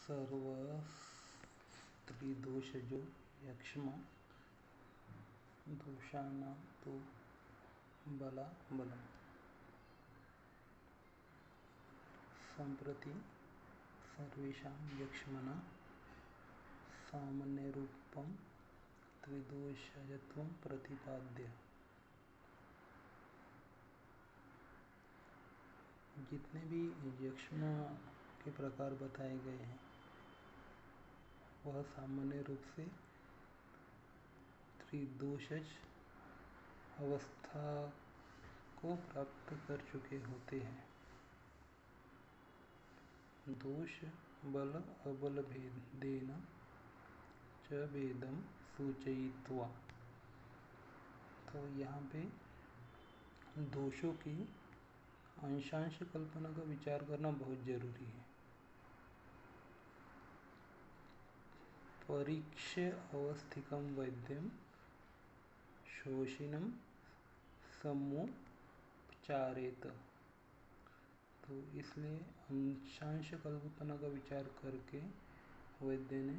सर्वस्त्रिदोषजो यक्ष्मा दोषाणां तु बलाबलम्। सम्प्रति सर्वेषां यक्ष्मणां सामान्यरूपं त्रिदोषजत्वं प्रतिपाद्य। जितने भी यक्ष्मा के प्रकार बताए गए हैं वह सामान्य रूप से त्रिदोषज अवस्था को प्राप्त कर चुके होते हैं। दोष बल अबल भेदेन च भेदम सूचयित्वा। तो यहाँ पे दोषों की अंशांश कल्पना का विचार करना बहुत जरूरी है। परीक्ष्य अवस्थिकं वैद्यं शोषिणं समुपचारेत। तो इसलिए अंशांश कल्पना का विचार करके वैद्य ने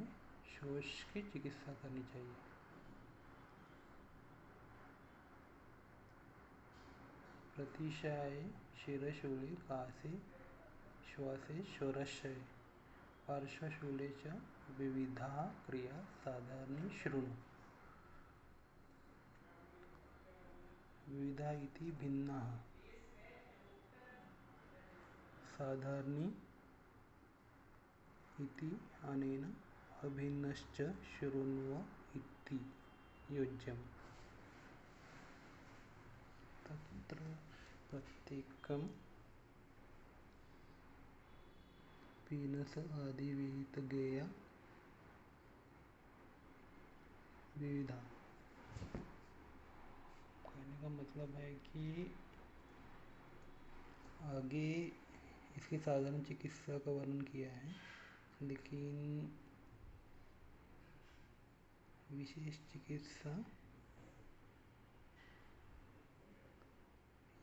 शोष की चिकित्सा करनी चाहिए। प्रतिशाये शिरशूले कासे श्वासे स्वरशये पार्श्वशूले च विविधा क्रिया साधारणी शृणु। विविधा इति भिन्नाः साधारणी इति अनेन अभिन्नश्च शृण्व इति योज्यम्। तत्र प्रत्येकं पीनस आदि विहित गेया विविधा। कहने का मतलब है कि आगे इसकी साधारण चिकित्सा का वर्णन किया है, लेकिन विशेष चिकित्सा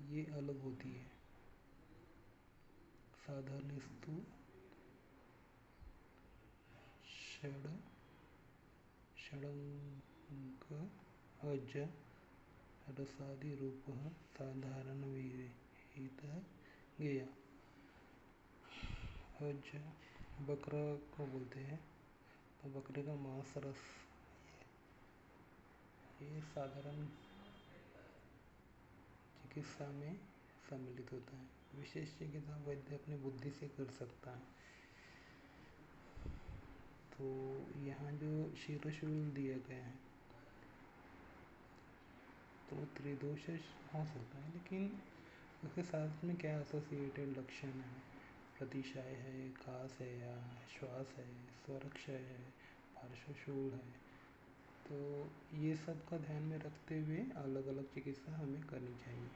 ये अलग होती है। साधारणस्तु षडंग अज रसादि रूपः साधारण विहित गेया। अज बकरा को बोलते हैं, तो बकरे का मांस रस ये साधारण चिकित्सा में सम्मिलित होता है। विशेष चिकित्सा वैद्य अपनी बुद्धि से कर सकता है। तो यहाँ जो शिरशूल दिया गया है तो त्रिदोषज हो सकता है, लेकिन उसके साथ में क्या एसोसिएटेड लक्षण है? प्रतिशाय है, कास है या श्वास है, स्वरक्षय है, पार्श्वशूल है। तो ये सब का ध्यान में रखते हुए अलग अलग चिकित्सा हमें करनी चाहिए।